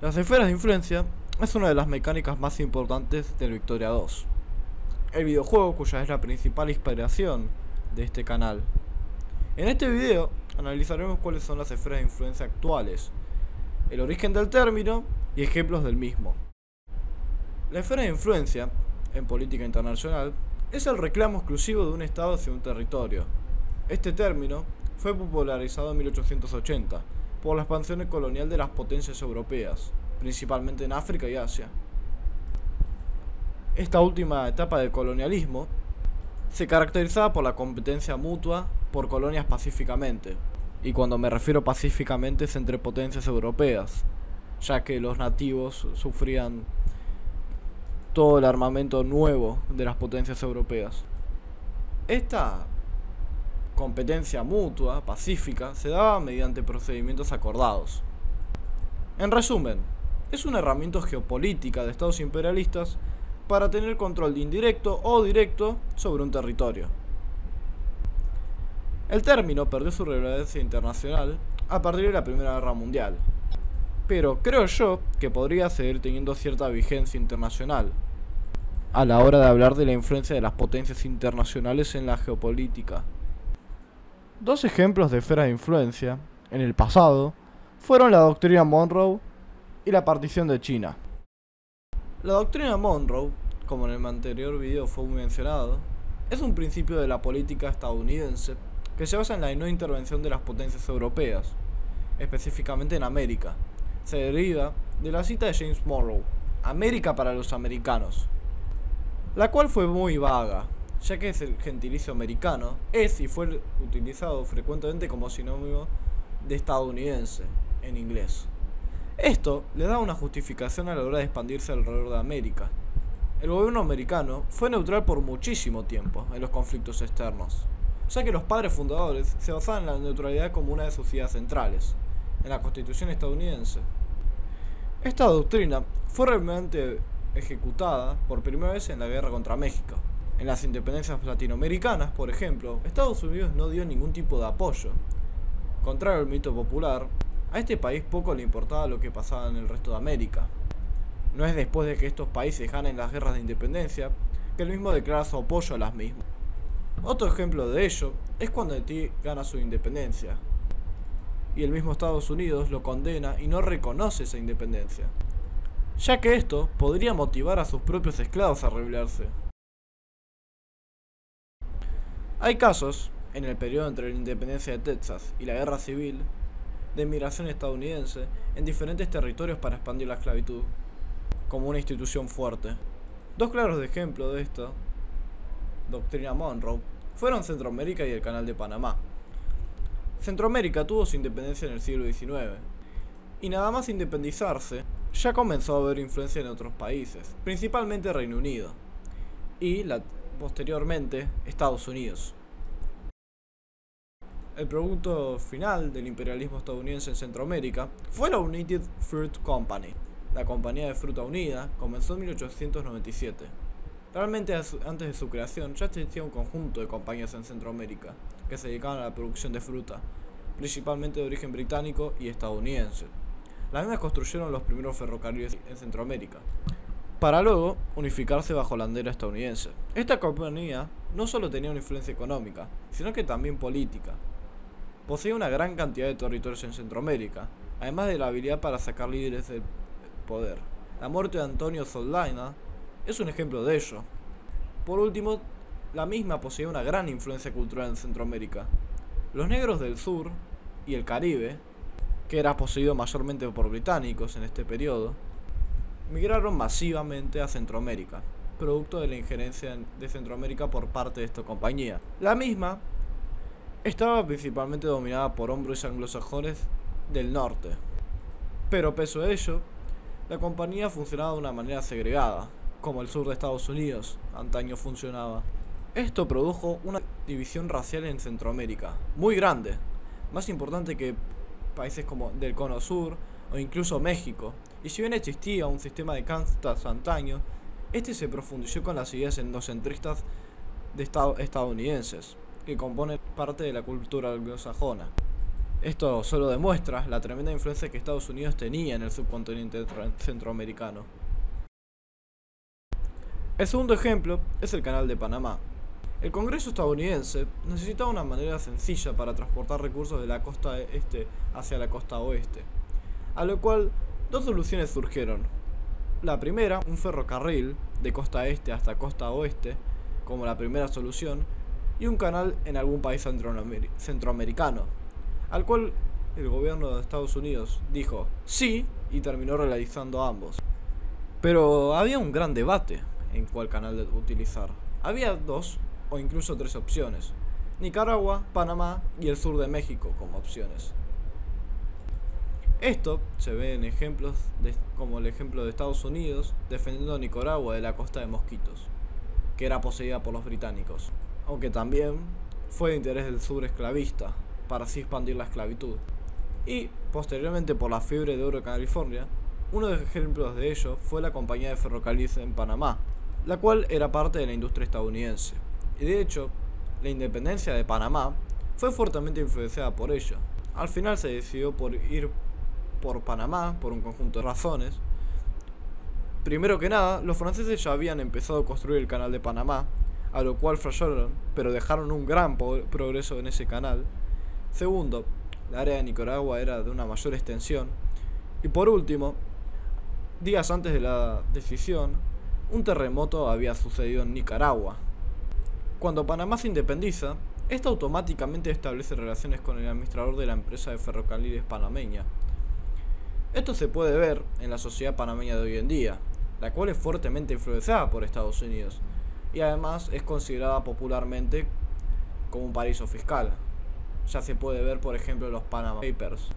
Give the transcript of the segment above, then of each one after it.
Las esferas de influencia es una de las mecánicas más importantes del Victoria 2, el videojuego cuya es la principal inspiración de este canal. En este video analizaremos cuáles son las esferas de influencia actuales, el origen del término y ejemplos del mismo. La esfera de influencia, en política internacional, es el reclamo exclusivo de un estado hacia un territorio. Este término fue popularizado en 1880 por la expansión colonial de las potencias europeas, principalmente en África y Asia. Esta última etapa del colonialismo se caracterizaba por la competencia mutua por colonias pacíficamente, y cuando me refiero pacíficamente es entre potencias europeas, ya que los nativos sufrían todo el armamento nuevo de las potencias europeas. Esta competencia mutua, pacífica, se daba mediante procedimientos acordados. En resumen, es una herramienta geopolítica de estados imperialistas para tener control indirecto o directo sobre un territorio. El término perdió su relevancia internacional a partir de la Primera Guerra Mundial, pero creo yo que podría seguir teniendo cierta vigencia internacional a la hora de hablar de la influencia de las potencias internacionales en la geopolítica. Dos ejemplos de esferas de influencia en el pasado fueron la doctrina Monroe y la partición de China. La doctrina Monroe, como en el anterior video fue mencionado, es un principio de la política estadounidense que se basa en la no intervención de las potencias europeas, específicamente en América. Se deriva de la cita de James Monroe, América para los americanos, la cual fue muy vaga, ya que el gentilicio americano es y fue utilizado frecuentemente como sinónimo de estadounidense en inglés. Esto le da una justificación a la hora de expandirse alrededor de América. El gobierno americano fue neutral por muchísimo tiempo en los conflictos externos, ya que los padres fundadores se basaban en la neutralidad como una de sus ideas centrales, en la Constitución estadounidense. Esta doctrina fue realmente ejecutada por primera vez en la guerra contra México. En las independencias latinoamericanas, por ejemplo, Estados Unidos no dio ningún tipo de apoyo. Contrario al mito popular, a este país poco le importaba lo que pasaba en el resto de América. No es después de que estos países ganen las guerras de independencia que el mismo declara su apoyo a las mismas. Otro ejemplo de ello es cuando Haití gana su independencia, y el mismo Estados Unidos lo condena y no reconoce esa independencia, ya que esto podría motivar a sus propios esclavos a rebelarse. Hay casos, en el periodo entre la independencia de Texas y la guerra civil, de inmigración estadounidense en diferentes territorios para expandir la esclavitud, como una institución fuerte. Dos claros ejemplos de esta doctrina Monroe fueron Centroamérica y el Canal de Panamá. Centroamérica tuvo su independencia en el siglo XIX, y nada más independizarse, ya comenzó a haber influencia en otros países, principalmente Reino Unido, y posteriormente Estados Unidos. El producto final del imperialismo estadounidense en Centroamérica fue la United Fruit Company. La Compañía de Fruta Unida comenzó en 1897. Realmente antes de su creación ya existía un conjunto de compañías en Centroamérica que se dedicaban a la producción de fruta, principalmente de origen británico y estadounidense. Las mismas construyeron los primeros ferrocarriles en Centroamérica, para luego unificarse bajo la bandera estadounidense. Esta compañía no solo tenía una influencia económica, sino que también política. Poseía una gran cantidad de territorios en Centroamérica, además de la habilidad para sacar líderes del poder. La muerte de Antonio Solana es un ejemplo de ello. Por último, la misma poseía una gran influencia cultural en Centroamérica. Los negros del sur y el Caribe, que era poseído mayormente por británicos en este periodo, migraron masivamente a Centroamérica, producto de la injerencia de Centroamérica por parte de esta compañía. La misma estaba principalmente dominada por hombres anglosajones del norte, pero pese a ello, la compañía funcionaba de una manera segregada, como el sur de Estados Unidos antaño funcionaba. Esto produjo una división racial en Centroamérica, muy grande, más importante que países como del Cono Sur o incluso México. Y si bien existía un sistema de castas antaño, este se profundizó con las ideas endocentristas de estadounidenses, que componen parte de la cultura anglosajona. Esto solo demuestra la tremenda influencia que Estados Unidos tenía en el subcontinente centroamericano. El segundo ejemplo es el Canal de Panamá. El Congreso estadounidense necesitaba una manera sencilla para transportar recursos de la costa este hacia la costa oeste, a lo cual dos soluciones surgieron. La primera, un ferrocarril de costa este hasta costa oeste, como la primera solución, y un canal en algún país centroamericano, al cual el gobierno de Estados Unidos dijo sí y terminó realizando ambos. Pero había un gran debate en cuál canal utilizar. Había dos o incluso tres opciones: Nicaragua, Panamá y el sur de México como opciones. Esto se ve en ejemplos como el ejemplo de Estados Unidos defendiendo a Nicaragua de la costa de Mosquitos, que era poseída por los británicos, aunque también fue de interés del sur esclavista, para así expandir la esclavitud. Y posteriormente, por la fiebre de oro de California, uno de los ejemplos de ello fue la compañía de ferrocarriles en Panamá, la cual era parte de la industria estadounidense. Y de hecho, la independencia de Panamá fue fuertemente influenciada por ello. Al final se decidió por ir por Panamá por un conjunto de razones. Primero que nada, los franceses ya habían empezado a construir el canal de Panamá, a lo cual fallaron, pero dejaron un gran progreso en ese canal. Segundo, la área de Nicaragua era de una mayor extensión. Y por último, días antes de la decisión, un terremoto había sucedido en Nicaragua. Cuando Panamá se independiza, esto automáticamente establece relaciones con el administrador de la empresa de ferrocarriles panameña. Esto se puede ver en la sociedad panameña de hoy en día, la cual es fuertemente influenciada por Estados Unidos y además es considerada popularmente como un paraíso fiscal. Ya se puede ver, por ejemplo, en los Panama Papers.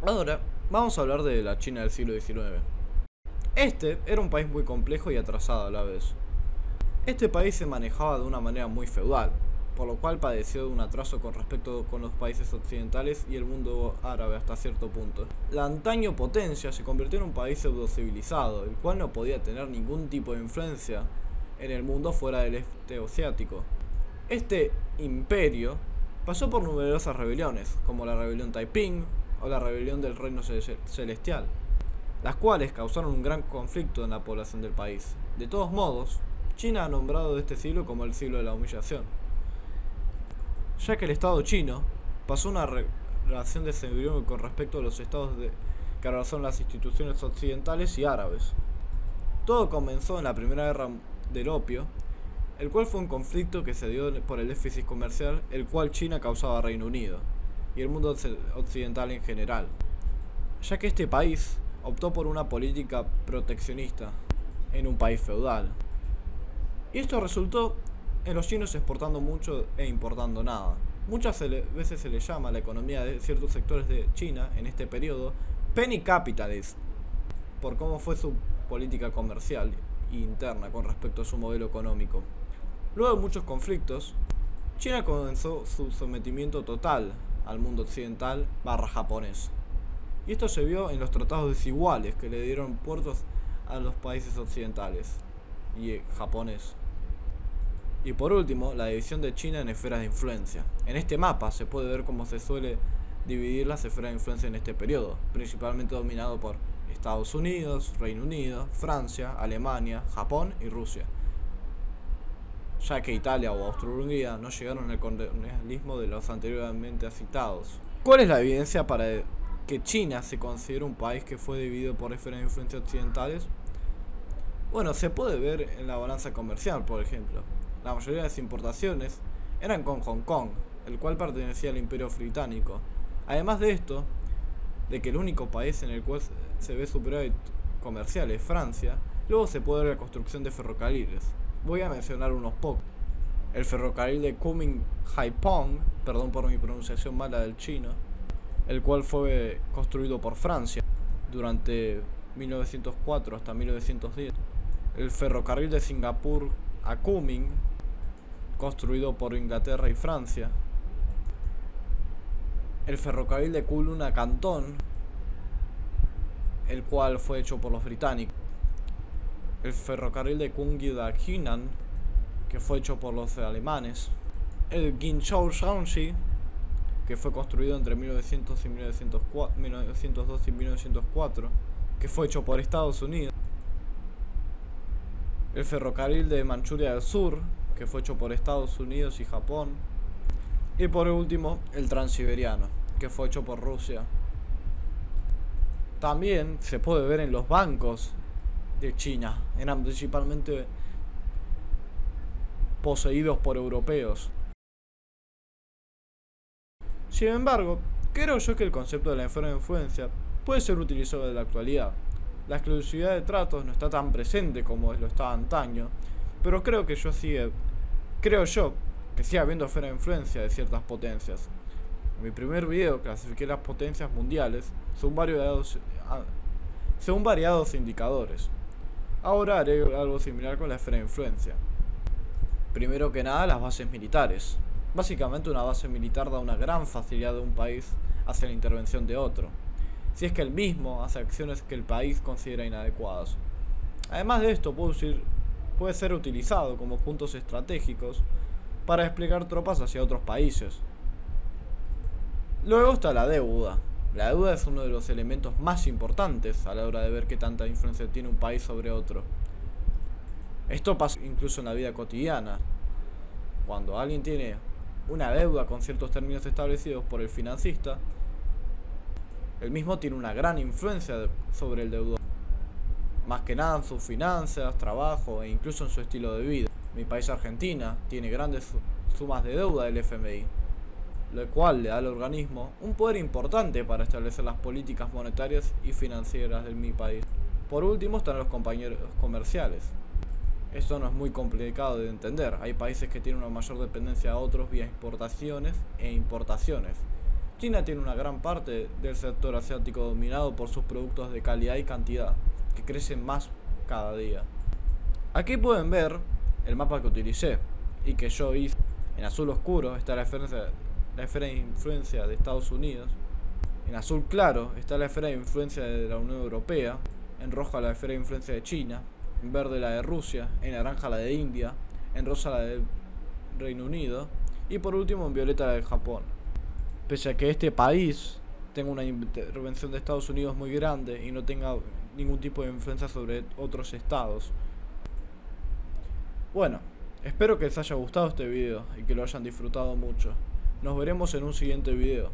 Ahora, vamos a hablar de la China del siglo XIX. Este era un país muy complejo y atrasado a la vez. Este país se manejaba de una manera muy feudal, por lo cual padeció de un atraso con respecto con los países occidentales y el mundo árabe hasta cierto punto. La antaño potencia se convirtió en un país pseudo-civilizado, el cual no podía tener ningún tipo de influencia en el mundo fuera del este asiático. Este imperio pasó por numerosas rebeliones, como la rebelión Taiping o la rebelión del Reino Celestial, las cuales causaron un gran conflicto en la población del país. De todos modos, China ha nombrado este siglo como el siglo de la humillación, ya que el Estado chino pasó una relación de señorío con respecto a los estados que ahora son las instituciones occidentales y árabes. Todo comenzó en la Primera Guerra del Opio, el cual fue un conflicto que se dio por el déficit comercial, el cual China causaba a Reino Unido y el mundo occidental en general, ya que este país optó por una política proteccionista en un país feudal. Y esto resultó en los chinos exportando mucho e importando nada. Muchas veces se le llama a la economía de ciertos sectores de China en este periodo penny capitalist, por cómo fue su política comercial interna con respecto a su modelo económico. Luego de muchos conflictos, China comenzó su sometimiento total al mundo occidental / japonés. Y esto se vio en los tratados desiguales que le dieron puertos a los países occidentales y japonés. Y por último, la división de China en esferas de influencia. En este mapa se puede ver cómo se suele dividir las esferas de influencia en este periodo, principalmente dominado por Estados Unidos, Reino Unido, Francia, Alemania, Japón y Rusia, ya que Italia o Austria-Hungría no llegaron al colonialismo de los anteriormente citados. ¿Cuál es la evidencia para que China se considera un país que fue dividido por esferas de influencia occidentales? Bueno, se puede ver en la balanza comercial, por ejemplo. La mayoría de las importaciones eran con Hong Kong, el cual pertenecía al Imperio Británico. Además de esto, de que el único país en el cual se ve superávit comercial es Francia, luego se puede ver la construcción de ferrocarriles. Voy a mencionar unos pocos. El ferrocarril de Kunming-Haiphong, perdón por mi pronunciación mala del chino, el cual fue construido por Francia durante 1904 hasta 1910. El ferrocarril de Singapur a Kunming, construido por Inglaterra y Francia. El ferrocarril de Kowloon a Cantón, el cual fue hecho por los británicos. El ferrocarril de Gyeonggi a Hunan, que fue hecho por los alemanes. El Guinzhou-Shaanxi, que fue construido entre 1900 y 1902 y 1904, que fue hecho por Estados Unidos. El ferrocarril de Manchuria del Sur, que fue hecho por Estados Unidos y Japón. Y por último, el Transiberiano, que fue hecho por Rusia. También se puede ver en los bancos de China, eran principalmente poseídos por europeos. Sin embargo, creo yo que el concepto de la esfera de influencia puede ser utilizado en la actualidad. La exclusividad de tratos no está tan presente como lo estaba antaño, pero creo yo que sigue habiendo esfera de influencia de ciertas potencias. En mi primer video clasifiqué las potencias mundiales según variados indicadores. Ahora haré algo similar con la esfera de influencia. Primero que nada, las bases militares. Básicamente, una base militar da una gran facilidad de un país hacia la intervención de otro, si es que el mismo hace acciones que el país considera inadecuadas. Además de esto, puede ser utilizado como puntos estratégicos para desplegar tropas hacia otros países. Luego está la deuda. La deuda es uno de los elementos más importantes a la hora de ver qué tanta influencia tiene un país sobre otro. Esto pasa incluso en la vida cotidiana. Cuando alguien tiene una deuda con ciertos términos establecidos por el financista, el mismo tiene una gran influencia sobre el deudor, más que nada en sus finanzas, trabajo e incluso en su estilo de vida. Mi país, Argentina, tiene grandes sumas de deuda del FMI, lo cual le da al organismo un poder importante para establecer las políticas monetarias y financieras de mi país. Por último están los compañeros comerciales. Esto no es muy complicado de entender. Hay países que tienen una mayor dependencia a otros vía exportaciones e importaciones. China tiene una gran parte del sector asiático dominado por sus productos de calidad y cantidad, que crecen más cada día. Aquí pueden ver el mapa que utilicé y que yo hice. En azul oscuro está la esfera de influencia de Estados Unidos. En azul claro está la esfera de influencia de la Unión Europea. En roja la esfera de influencia de China. En verde la de Rusia. En naranja la de India. En rosa la de Reino Unido. Y por último en violeta la de Japón. Pese a que este país tenga una intervención de Estados Unidos muy grande y no tenga ningún tipo de influencia sobre otros estados. Bueno, espero que les haya gustado este video y que lo hayan disfrutado mucho. Nos veremos en un siguiente video.